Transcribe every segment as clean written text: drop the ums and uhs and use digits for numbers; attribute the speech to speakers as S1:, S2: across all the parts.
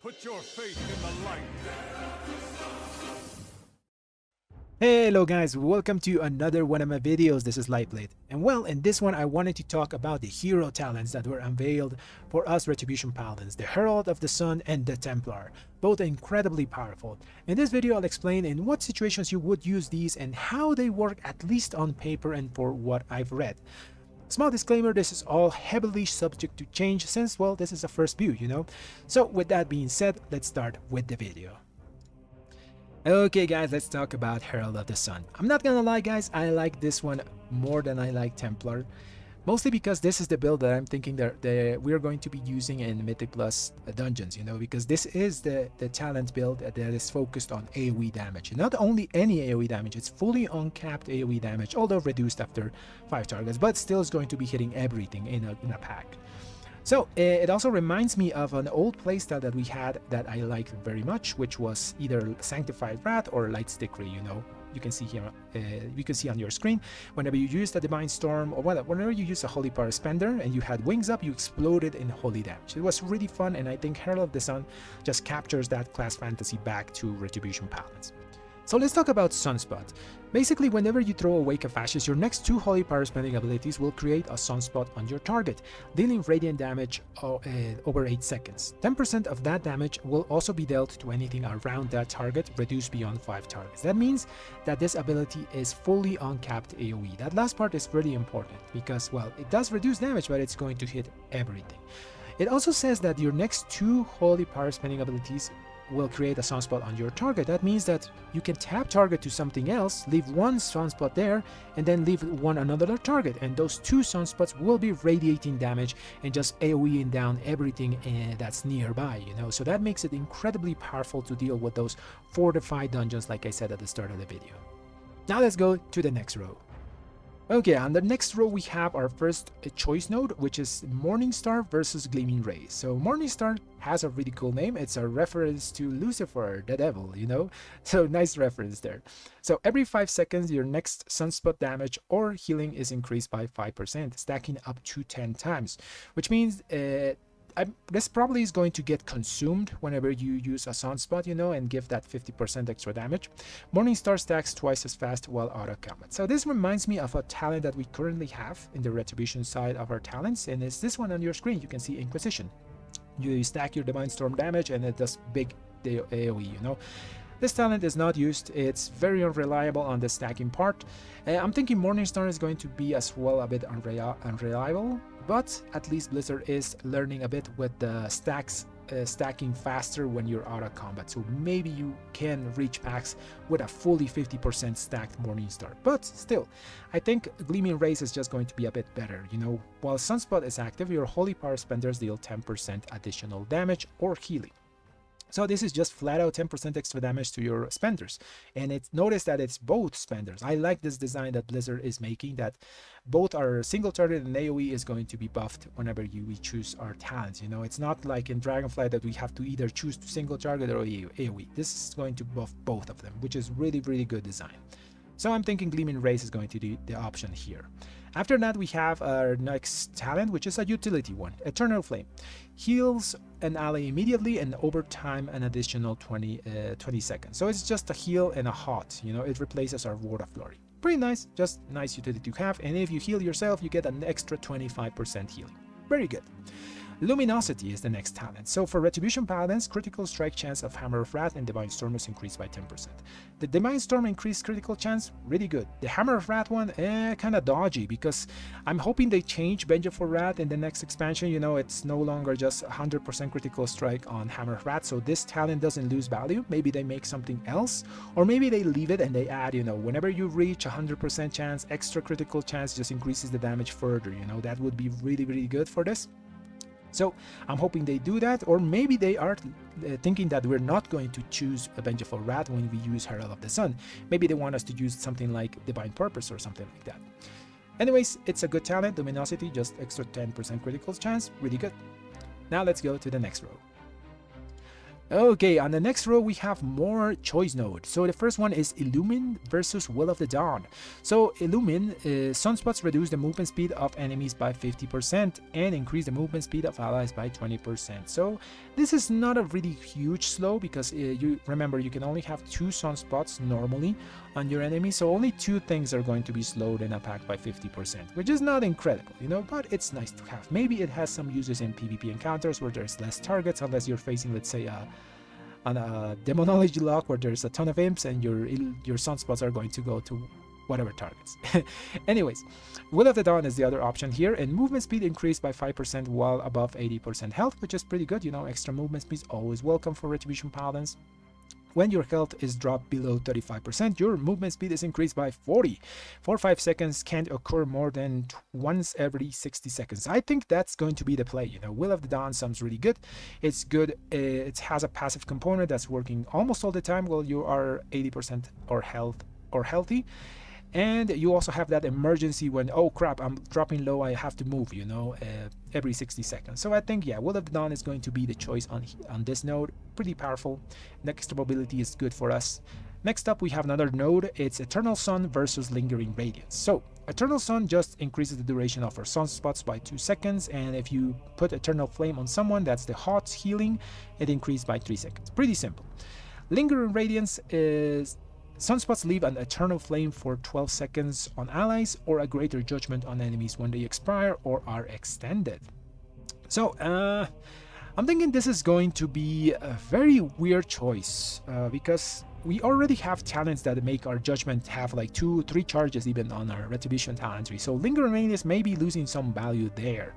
S1: Put your faith in the light.
S2: Hello guys, welcome to another one of my videos. This is Lightblade, and well, in this one I wanted to talk about the hero talents that were unveiled for us Retribution Paladins, the Herald of the Sun and the Templar. Both incredibly powerful. In this video I'll explain in what situations you would use these and how they work, at least on paper and for what I've read. Small disclaimer, this is all heavily subject to change since, well, this is a first view, you know. So with that being said, let's start with the video. Okay guys, let's talk about Herald of the Sun. I'm not gonna lie guys, I like this one more than I like Templar. Mostly because this is the build that I'm thinking that we're going to be using in Mythic Plus dungeons, you know, because this is the talent build that is focused on AoE damage. Not only any AoE damage, it's fully uncapped AoE damage, although reduced after 5 targets, but still is going to be hitting everything in a pack. So it also reminds me of an old playstyle that we had that I liked very much, which was either Sanctified Wrath or Light Stickery, you know. You can see here, you can see on your screen, whenever you use the Divine Storm, or whenever you use a Holy Power Spender and you had wings up, you exploded in holy damage. It was really fun, and I think Herald of the Sun just captures that class fantasy back to Retribution Paladins. So let's talk about Sunspot. Basically, whenever you throw a Wake of Ashes, your next 2 Holy Power spending abilities will create a Sunspot on your target, dealing radiant damage over 8 seconds. 10% of that damage will also be dealt to anything around that target, reduced beyond 5 targets. That means that this ability is fully uncapped AoE. That last part is really important because, well, it does reduce damage, but it's going to hit everything. It also says that your next 2 Holy Power spending abilities will create a sunspot on your target. That means that you can tap target to something else, leave one sunspot there, and then leave one another target, and those 2 sunspots will be radiating damage and just AoEing down everything that's nearby, you know. So that makes it incredibly powerful to deal with those fortified dungeons, like I said at the start of the video. Now let's go to the next row. Okay, on the next row we have our first choice node, which is Morningstar versus Gleaming Rays. So Morningstar has a really cool name. It's a reference to Lucifer, the devil, you know? So nice reference there. So every 5 seconds, your next sunspot damage or healing is increased by 5%, stacking up to 10 times, which means this probably is going to get consumed whenever you use a sunspot, you know, and give that 50% extra damage. Morningstar stacks twice as fast while out of combat. So this reminds me of a talent that we currently have in the Retribution side of our talents, and it's this one on your screen. You can see Inquisition. You stack your Divine Storm damage and it does big AoE, you know. This talent is not used, it's very unreliable on the stacking part. I'm thinking Morningstar is going to be as well a bit unreliable, but at least Blizzard is learning a bit with the stacking faster when you're out of combat. So maybe you can reach packs with a fully 50% stacked Morningstar. But still, I think Gleaming Rays is just going to be a bit better. You know, while Sunspot is active, your Holy Power spenders deal 10% additional damage or healing. So this is just flat out 10% extra damage to your spenders, and notice that it's both spenders. I like this design that Blizzard is making, that both our single target and AoE is going to be buffed whenever we choose our talents. You know, it's not like in Dragonflight that we have to either choose single target or AoE. This is going to buff both of them, which is really good design. So I'm thinking Gleaming Rays is going to be the option here. After that, we have our next talent, which is a utility one, Eternal Flame. Heals an ally immediately and over time an additional 20 seconds. So it's just a heal and a hot, you know, it replaces our Word of Glory. Pretty nice, just nice utility to have, and if you heal yourself, you get an extra 25% healing. Very good. Luminosity is the next talent. So for Retribution Paladins, critical strike chance of Hammer of Wrath and Divine Storm is increased by 10%. The Divine Storm increased critical chance, really good. The Hammer of Wrath one, kind of dodgy, because I'm hoping they change Vengeful Wrath in the next expansion. You know, it's no longer just 100% critical strike on Hammer of Wrath, so this talent doesn't lose value. Maybe they make something else, or maybe they leave it and they add, you know, whenever you reach 100% chance, extra critical chance just increases the damage further. You know, that would be really good for this. So I'm hoping they do that, or maybe they are thinking that we're not going to choose a Vengeful Wrath when we use Herald of the Sun. Maybe they want us to use something like Divine Purpose or something like that. Anyways, it's a good talent. Luminosity, just extra 10% critical chance, really good. Now let's go to the next row. Okay, on the next row we have more choice nodes. So the first one is Illumine versus Will of the Dawn. So Illumine, sunspots reduce the movement speed of enemies by 50% and increase the movement speed of allies by 20%. So this is not a really huge slow because you remember you can only have 2 sunspots normally on your enemy, so only 2 things are going to be slowed and attacked by 50%, which is not incredible, you know, but it's nice to have. Maybe it has some uses in PvP encounters where there's less targets, unless you're facing, let's say, on a demonology lock where there's a ton of imps and your sunspots are going to go to whatever targets. Anyways, Will of the Dawn is the other option here, and movement speed increased by 5% while above 80% health, which is pretty good, you know, extra movement speed is always welcome for Retribution Paladins. When your health is dropped below 35%, your movement speed is increased by 40. 4-5 seconds can't occur more than once every 60 seconds. I think that's going to be the play. You know, Will of the Dawn sounds really good. It's good. It has a passive component that's working almost all the time while you are 80% or healthy. And you also have that emergency when, oh crap, I'm dropping low, I have to move, you know, every 60 seconds. So I think, yeah, Will of the Dawn is going to be the choice on this node. Pretty powerful. Next mobility is good for us. Next up, we have another node. It's Eternal Sun versus Lingering Radiance. So Eternal Sun just increases the duration of our sunspots by 2 seconds. And if you put Eternal Flame on someone, that's the hot healing, it increased by 3 seconds. Pretty simple. Lingering Radiance is... Sunspots leave an eternal flame for 12 seconds on allies or a greater judgment on enemies when they expire or are extended. So, I'm thinking this is going to be a very weird choice because we already have talents that make our judgment have like 2-3 charges even on our Retribution talent tree. So Lingering Radiance may be losing some value there.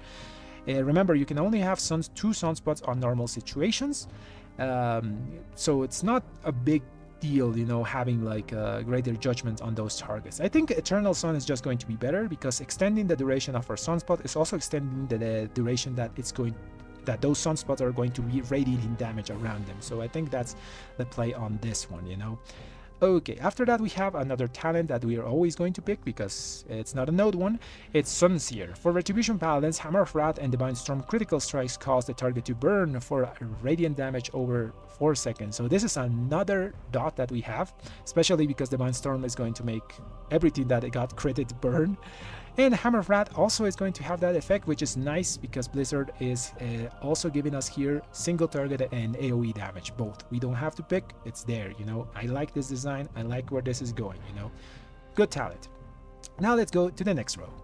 S2: Remember, you can only have 2 sunspots on normal situations, so it's not a big deal, you know, having like a greater judgment on those targets. I think Eternal Sun is just going to be better because extending the duration of our sunspot is also extending the duration that those sunspots are going to be radiating damage around them. So I think that's the play on this one, you know. Okay, after that we have another talent that we are always going to pick because it's not a node one. It's Sunseer. For Retribution Paladins, Hammer of Wrath and Divine Storm critical strikes cause the target to burn for radiant damage over 4 seconds. So this is another dot that we have, especially because Divine Storm is going to make everything that it got critted burn. And Hammer of Wrath also is going to have that effect, which is nice because Blizzard is also giving us here single target and AoE damage, both. We don't have to pick, it's there, you know. I like this design, I like where this is going, you know. Good talent. Now let's go to the next row.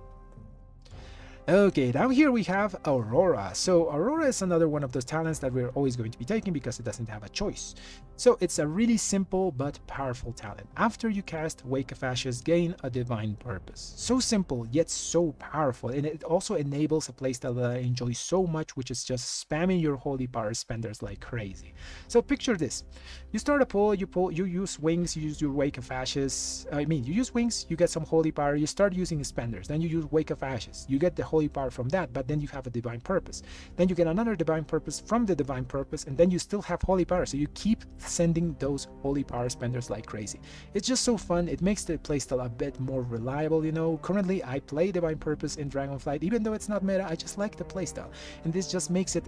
S2: Okay, down here we have Aurora. So Aurora is another one of those talents that we're always going to be taking because it doesn't have a choice. So it's a really simple but powerful talent. After you cast Wake of Ashes, gain a divine purpose. So simple yet so powerful, and it also enables a playstyle that I enjoy so much, which is just spamming your holy power spenders like crazy. So picture this. You start a pull, you use wings, you use your Wake of Ashes. You use wings, you get some holy power, you start using spenders, then you use Wake of Ashes. You get the holy power from that, but then you have a divine purpose. Then you get another divine purpose from the divine purpose, and then you still have holy power. So you keep sending those holy power spenders like crazy. It's just so fun. It makes the playstyle a bit more reliable, you know. Currently I play divine purpose in Dragonflight, even though it's not meta. I just like the playstyle, and this just makes it,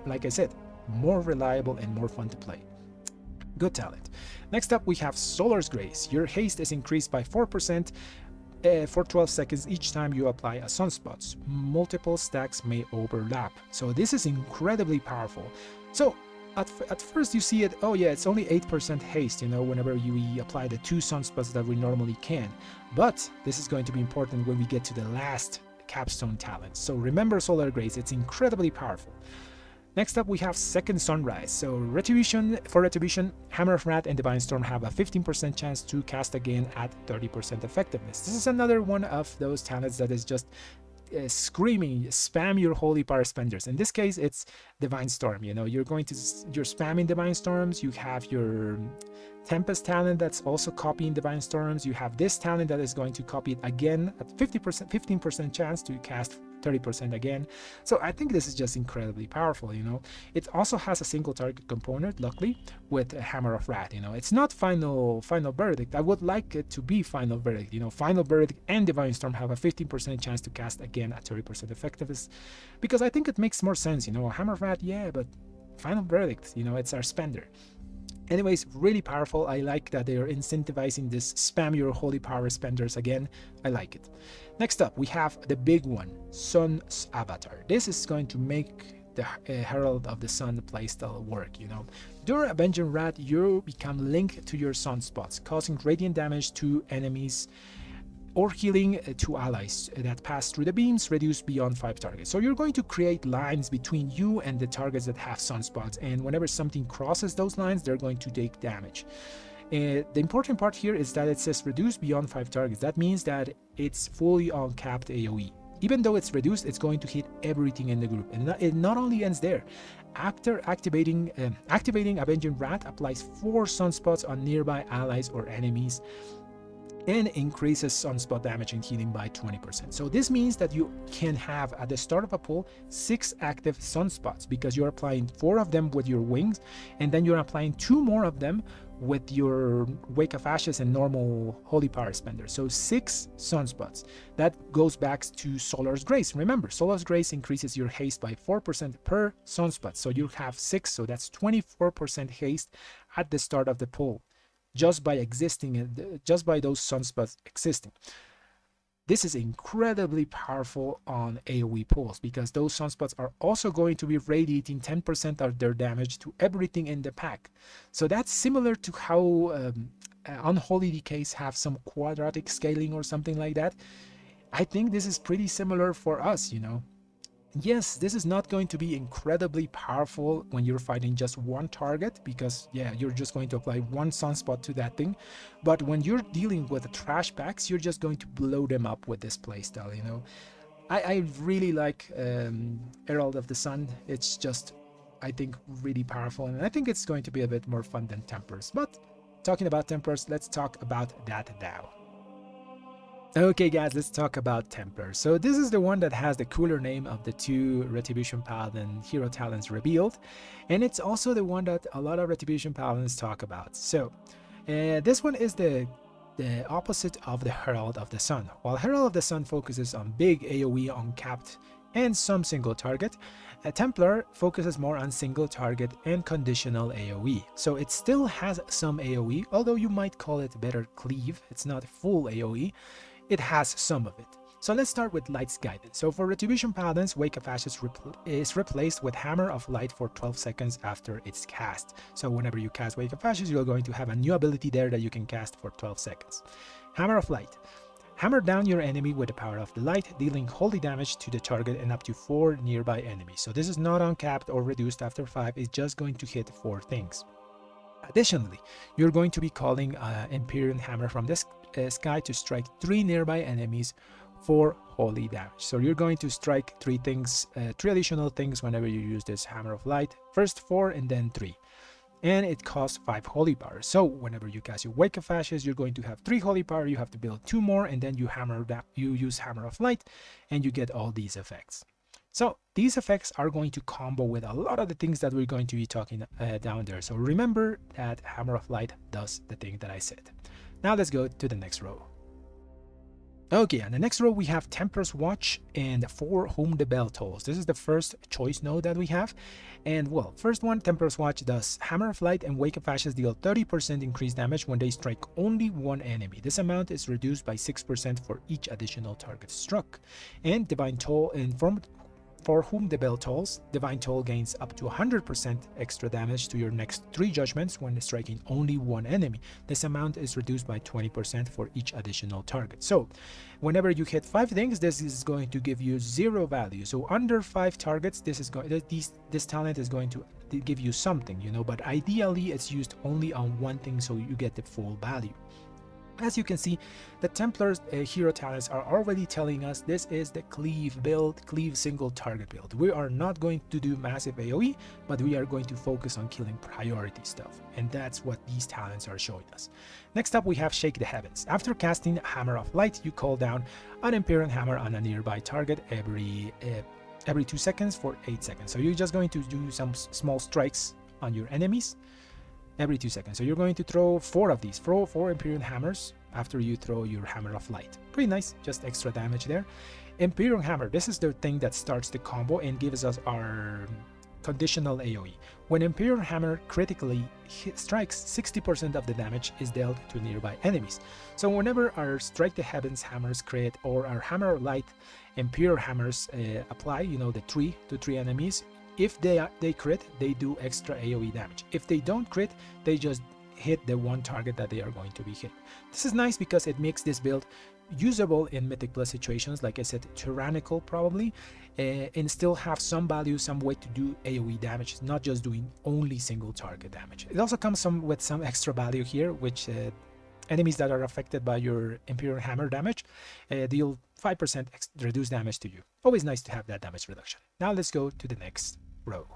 S2: like I said, more reliable and more fun to play. Good talent. Next up we have Solar's Grace. Your haste is increased by 4% for 12 seconds each time you apply a sunspot. Multiple stacks may overlap. So this is incredibly powerful. So at first you see it, oh yeah, it's only 8% haste, you know, whenever we apply the 2 sunspots that we normally can. But this is going to be important when we get to the last capstone talent. So remember Solar Grace, it's incredibly powerful. Next up we have Second Sunrise. So for Retribution, Hammer of Wrath and Divine Storm have a 15% chance to cast again at 30% effectiveness. This is another one of those talents that is just screaming, spam your holy power spenders. In this case it's Divine Storm, you know, you're spamming Divine Storms. You have your Tempest talent that's also copying Divine Storms. You have this talent that is going to copy it again at 15% chance to cast 30% again. So I think this is just incredibly powerful, you know. It also has a single target component, luckily, with a Hammer of Wrath, you know. It's not final verdict. I would like it to be final verdict, you know. Final verdict and Divine Storm have a 15% chance to cast again at 30% effectiveness, because I think it makes more sense, you know. Hammer of Wrath, yeah, but final verdict, you know, it's our spender. Anyways, really powerful. I like that they are incentivizing this spam your holy power spenders again. I like it. Next up, we have the big one, Sun's Avatar. This is going to make the Herald of the Sun playstyle work, you know. During Avenging Wrath, you become linked to your sunspots, causing radiant damage to enemies or healing to allies that pass through the beams, reduced beyond 5 targets. So you're going to create lines between you and the targets that have sunspots, and whenever something crosses those lines, they're going to take damage. The important part here is that it says reduced beyond 5 targets. That means that it's fully uncapped AoE. Even though it's reduced, it's going to hit everything in the group. And it not only ends there. After activating Avenging Wrath applies 4 sunspots on nearby allies or enemies, and increases sunspot damage and healing by 20%. So this means that you can have at the start of a pull 6 active sunspots, because you're applying 4 of them with your wings, and then you're applying 2 more of them with your Wake of Ashes and normal Holy Power Spender. So 6 sunspots. That goes back to Solar's Grace. Remember, Solar's Grace increases your haste by 4% per sunspot. So you have 6, so that's 24% haste at the start of the pull, just by existing, just by those sunspots existing. This is incredibly powerful on AoE pulls, because those sunspots are also going to be radiating 10% of their damage to everything in the pack. So that's similar to how Unholy Decays have some quadratic scaling or something like that. I think this is pretty similar for us, you know. Yes, this is not going to be incredibly powerful when you're fighting just one target, because yeah, you're just going to apply 1 sunspot to that thing. But when you're dealing with the trash packs, you're just going to blow them up with this playstyle, you know. I really like Herald of the Sun. It's just, I think, really powerful, and I think it's going to be a bit more fun than Templars. But talking about Templars, let's talk about that now. Okay guys, let's talk about Templar. So this is the one that has the cooler name of the 2 Retribution Paladin hero talents revealed, and it's also the one that a lot of Retribution Paladins talk about. So this one is the opposite of the Herald of the Sun. While Herald of the Sun focuses on big AoE uncapped and some single target, Templar focuses more on single target and conditional AoE. So it still has some AoE, although you might call it better cleave. It's not full AoE. It has some of it. So let's start with Light's Guidance. So for Retribution Paladins, Wake of Ashes is replaced with Hammer of Light for 12 seconds after it's cast. So whenever you cast Wake of Ashes, you're going to have a new ability there that you can cast for 12 seconds. Hammer of Light. Hammer down your enemy with the power of the light, dealing holy damage to the target and up to 4 nearby enemies. So this is not uncapped or reduced after 5, it's just going to hit 4 things. Additionally, you're going to be calling Empyrean Hammer from this sky to strike 3 nearby enemies for holy damage. So you're going to strike 3 things, 3 additional things whenever you use this Hammer of Light. First 4 and then 3. And it costs 5 holy power. So whenever you cast your Wake of Ashes, you're going to have 3 holy power. You have to build 2 more, and then you use Hammer of Light, and you get all these effects. So these effects are going to combo with a lot of the things that we're going to be talking down there. So remember that Hammer of Light does the thing that I said. Now let's go to the next row. Okay, on the next row we have Templar's Watch and For Whom the Bell Tolls. This is the first choice node that we have. And well, first one, Templar's Watch does Hammer of Light and Wake of Ashes deal 30% increased damage when they strike only one enemy. This amount is reduced by 6% for each additional target struck. And Divine Toll, and For Whom the Bell Tolls, Divine Toll gains up to 100% extra damage to your next 3 judgments when striking only one enemy. This amount is reduced by 20% for each additional target. So whenever you hit 5 things, this is going to give you 0 value. So under 5 targets, this talent is going to give you something, you know, but ideally it's used only on one thing, so you get the full value. As you can see, the Templar's hero talents are already telling us this is the cleave build, cleave single target build. We are not going to do massive AoE, but we are going to focus on killing priority stuff, and that's what these talents are showing us. Next up we have Shake the Heavens. After casting Hammer of Light, you call down an Empyrean Hammer on a nearby target every 2 seconds for 8 seconds. So you're just going to do some small strikes on your enemies every 2 seconds. So you're going to throw 4 of these, 4 Empyrean Hammers after you throw your Hammer of Light. Pretty nice, just extra damage there. Empyrean Hammer, this is the thing that starts the combo and gives us our conditional AoE. When Imperial Hammer critically strikes, 60% of the damage is dealt to nearby enemies. So whenever our Strike the Heavens hammers crit or our Hammer of Light Imperial Hammers apply, you know, the 3 to 3 enemies, if they crit, they do extra AoE damage. If they don't crit, they just hit the one target that they are going to be hit. This is nice because it makes this build usable in Mythic Plus situations, like I said, tyrannical probably, and still have some value, some way to do AoE damage, not just doing only single target damage. It also comes with some extra value here, which enemies that are affected by your Imperial Hammer damage deal 5% reduced damage to you. Always nice to have that damage reduction. Now let's go to the next row.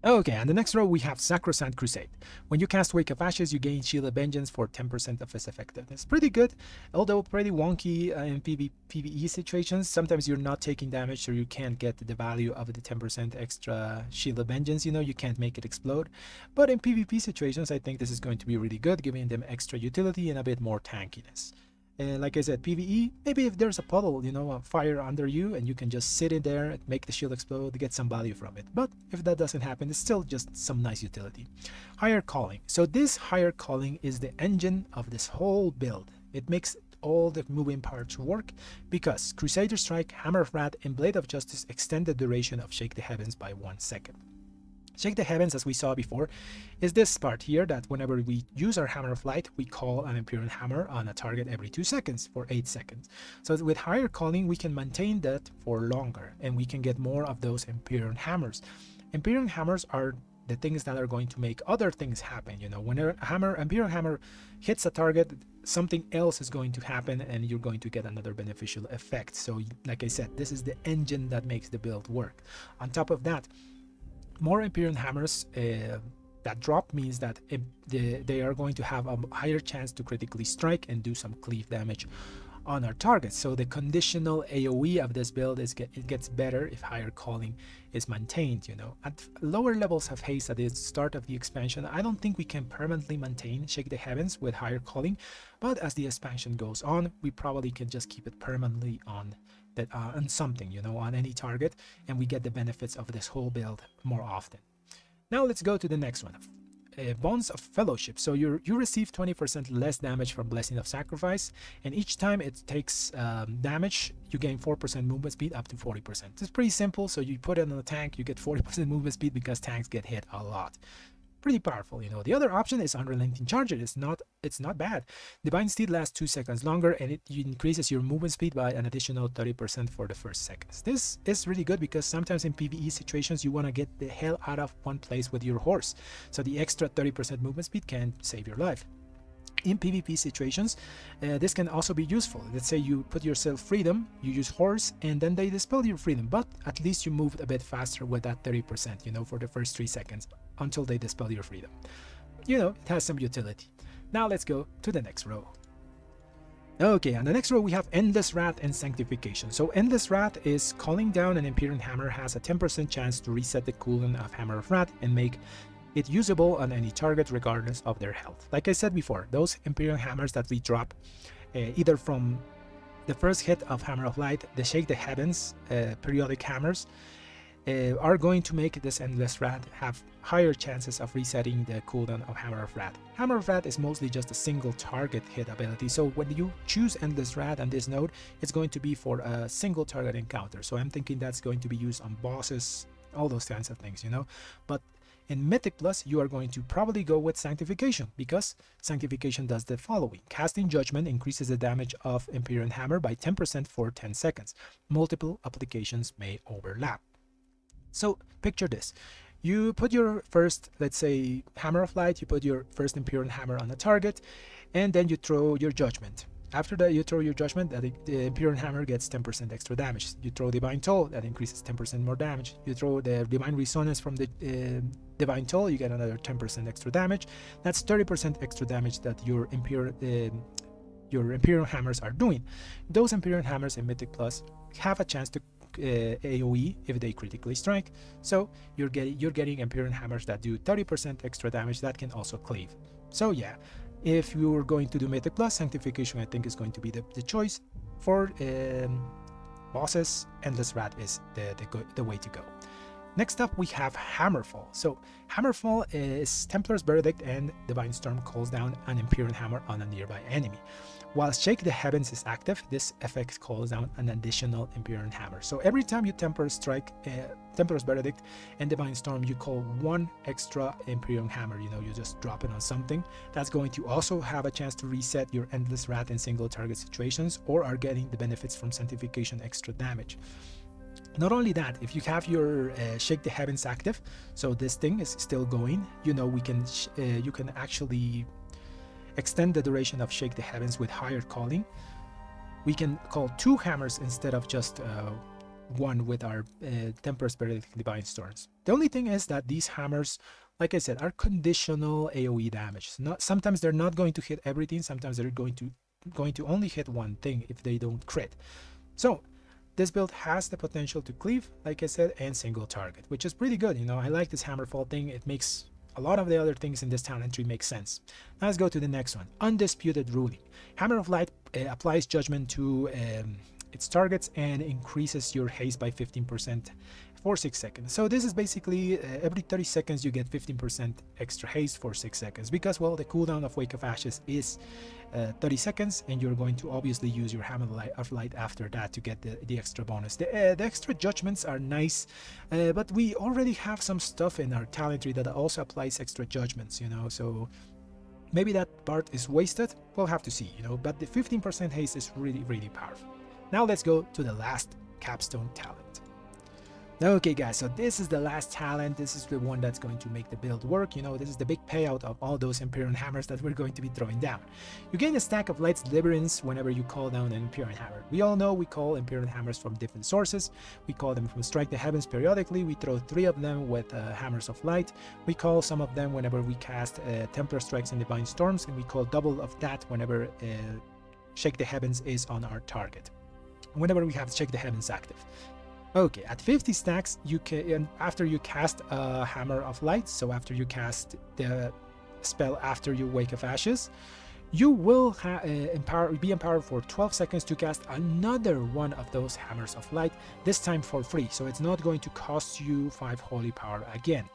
S2: Okay, on the next row we have Sacrosanct Crusade. When you cast Wake of Ashes, you gain Shield of Vengeance for 10% of its effectiveness. Pretty good, although pretty wonky in PvE situations. Sometimes you're not taking damage, so you can't get the value of the 10% extra Shield of Vengeance, you know, you can't make it explode. But in PvP situations, I think this is going to be really good, giving them extra utility and a bit more tankiness. Like I said, PvE, maybe if there's a puddle, you know, a fire under you and you can just sit in there, make the shield explode, get some value from it. But if that doesn't happen, it's still just some nice utility. Higher Calling. So this Higher Calling is the engine of this whole build. It makes all the moving parts work because Crusader Strike, Hammer of Wrath, and Blade of Justice extend the duration of Shake the Heavens by 1 second. Shake the Heavens, as we saw before, is this part here that whenever we use our Hammer of Light, we call an Imperial Hammer on a target every 2 seconds for 8 seconds. So with Higher Calling, we can maintain that for longer and we can get more of those Imperial Hammers. Imperial Hammers are the things that are going to make other things happen. You know, when a Imperial Hammer hits a target, something else is going to happen and you're going to get another beneficial effect. So like I said, this is the engine that makes the build work. On top of that, more Imperial Hammers that drop means that they are going to have a higher chance to critically strike and do some cleave damage on our targets. So the conditional AoE of this build it gets better if Higher Calling is maintained. You know, at lower levels of haste at the start of the expansion, I don't think we can permanently maintain Shake the Heavens with Higher Calling, but as the expansion goes on, we probably can just keep it permanently on something, you know, on any target, and we get the benefits of this whole build more often. Now let's go to the next one. Bonds of Fellowship. So you receive 20% less damage from Blessing of Sacrifice, and each time it takes damage, you gain 4% movement speed up to 40%. It's pretty simple. So you put it on a tank, you get 40% movement speed because tanks get hit a lot. Pretty powerful, you know. The other option is Unrelenting Charger. It's not bad. Divine Steed lasts 2 seconds longer, and it increases your movement speed by an additional 30% for the first seconds. This is really good because sometimes in PvE situations you want to get the hell out of one place with your horse, so the extra 30% movement speed can save your life. In PvP situations, this can also be useful. Let's say you put yourself freedom, you use horse, and then they dispel your freedom, but at least you moved a bit faster with that 30%, you know, for the first 3 seconds until they dispel your freedom. You know, it has some utility. Now let's go to the next row. Okay, on the next row we have Endless Wrath and Sanctification. So Endless Wrath is calling down an Imperial Hammer has a 10% chance to reset the cooldown of Hammer of Wrath and make it usable on any target regardless of their health. Like I said before, those Imperial Hammers that we drop either from the first hit of Hammer of Light, the Shake the Heavens periodic hammers, are going to make this Endless Wrath have higher chances of resetting the cooldown of Hammer of Wrath. Hammer of Wrath is mostly just a single target hit ability, so when you choose Endless Wrath on this node, it's going to be for a single target encounter. So I'm thinking that's going to be used on bosses, all those kinds of things, you know. But in Mythic Plus, you are going to probably go with Sanctification, because Sanctification does the following. Casting Judgment increases the damage of Imperial Hammer by 10% for 10 seconds. Multiple applications may overlap. So picture this. You put your first, let's say, Hammer of Light, you put your first Imperial Hammer on a target, and then you throw your Judgment. After that, you throw your Judgment, the Imperial Hammer gets 10% extra damage. You throw Divine Toll, that increases 10% more damage. You throw the Divine Resonance from the Divine Toll, you get another 10% extra damage. That's 30% extra damage that your Imperial Hammers are doing. Those Imperial Hammers in Mythic Plus have a chance to AoE if they critically strike, so you're getting Imperial Hammers that do 30% extra damage that can also cleave. So yeah, if you were going to do Mythic Plus, Sanctification I think is going to be the choice. For bosses, Endless Wrath is the way to go. Next up, we have Hammerfall. So Hammerfall is Templar's Verdict, and Divine Storm calls down an Imperial Hammer on a nearby enemy. While Shake the Heavens is active, this effect calls down an additional Imperial Hammer. So every time you Templar strike Templar's Verdict and Divine Storm, you call one extra Imperial Hammer. You know, you just drop it on something. That's going to also have a chance to reset your Endless Wrath in single target situations, or are getting the benefits from Sanctification extra damage. Not only that, if you have your Shake the Heavens active, so this thing is still going, you know, you can actually extend the duration of Shake the Heavens with higher calling. We can call 2 hammers instead of just one with our Templar's Verdict Divine Storms. The only thing is that these hammers, like I said, are conditional AoE damage. Sometimes they're not going to hit everything, sometimes they're going to only hit one thing if they don't crit. So this build has the potential to cleave, like I said, and single target, which is pretty good. You know, I like this Hammerfall thing. It makes a lot of the other things in this talent tree make sense. Now let's go to the next one. Undisputed Ruling. Hammer of Light applies judgment to its targets and increases your haste by 15% for 6 seconds. So this is basically every 30 seconds you get 15% extra haste for 6 seconds, because, well, the cooldown of Wake of Ashes is 30 seconds, and you're going to obviously use your Hammer of Light after that to get the extra bonus. The extra judgments are nice, but we already have some stuff in our talent tree that also applies extra judgments, you know, so maybe that part is wasted. We'll have to see, you know, but the 15% haste is really, really powerful. Now let's go to the last capstone talent. Okay guys, so this is the last talent. This is the one that's going to make the build work. You know, this is the big payout of all those Imperial Hammers that we're going to be throwing down. You gain a stack of Light's Labyrinths whenever you call down an Imperial Hammer. We all know we call Imperial Hammers from different sources. We call them from Strike the Heavens periodically. We throw 3 of them with Hammers of Light. We call some of them whenever we cast Templar Strikes and Divine Storms, and we call double of that whenever Shake the Heavens is on our target, whenever we have Shake the Heavens active. Okay, at 50 stacks, you can, after you cast a Hammer of Light, so after you cast the spell after you Wake of Ashes, you will be empowered for 12 seconds to cast another one of those Hammers of Light, this time for free. So it's not going to cost you 5 holy power again,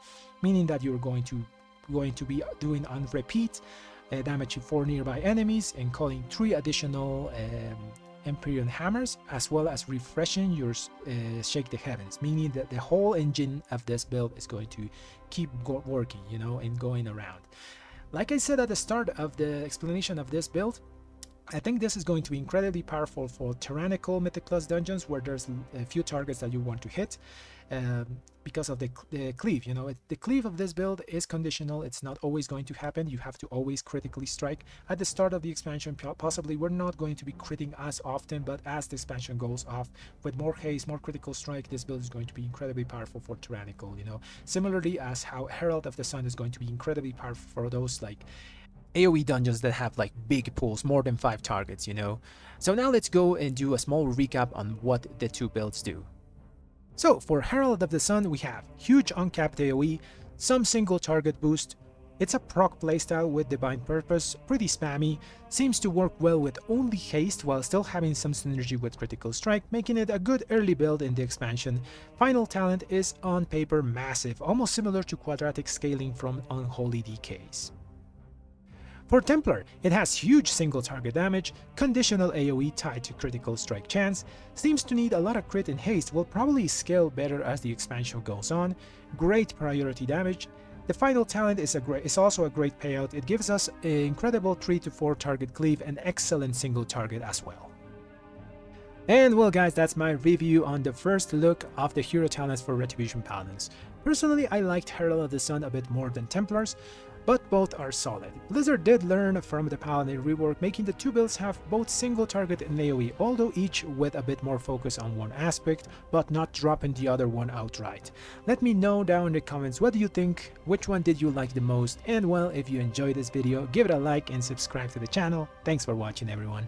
S2: meaning that you're going to be doing on repeat damage to 4 nearby enemies and calling 3 additional Imperial Hammers, as well as refreshing your Shake the Heavens, meaning that the whole engine of this build is going to keep working, you know, and going around. Like I said at the start of the explanation of this build, I think this is going to be incredibly powerful for tyrannical Mythic Plus dungeons where there's a few targets that you want to hit, because of the cleave. You know, the cleave of this build is conditional. It's not always going to happen. You have to always critically strike. At the start of the expansion, possibly we're not going to be critting as often, but as the expansion goes off, with more haste, more critical strike, this build is going to be incredibly powerful for tyrannical, you know. Similarly as how Herald of the Sun is going to be incredibly powerful for those like AoE dungeons that have like big pools, more than 5 targets, you know. So now let's go and do a small recap on what the 2 builds do. So for Herald of the Sun, we have huge uncapped AoE, some single target boost. It's a proc playstyle with Divine Purpose, pretty spammy, seems to work well with only haste while still having some synergy with critical strike, making it a good early build in the expansion. Final talent is on paper massive, almost similar to quadratic scaling from Unholy Decays. For Templar, it has huge single target damage, conditional AoE tied to critical strike chance, seems to need a lot of crit and haste, will probably scale better as the expansion goes on, great priority damage. The final talent is also a great payout. It gives us an incredible 3 to 4 target cleave and excellent single target as well. And well guys, that's my review on the first look of the hero talents for Retribution Paladins. Personally, I liked Herald of the Sun a bit more than Templars, but both are solid. Blizzard did learn from the Paladin rework, making the 2 builds have both single target and AoE, although each with a bit more focus on one aspect, but not dropping the other one outright. Let me know down in the comments what do you think, which one did you like the most, and well, if you enjoyed this video, give it a like and subscribe to the channel. Thanks for watching everyone.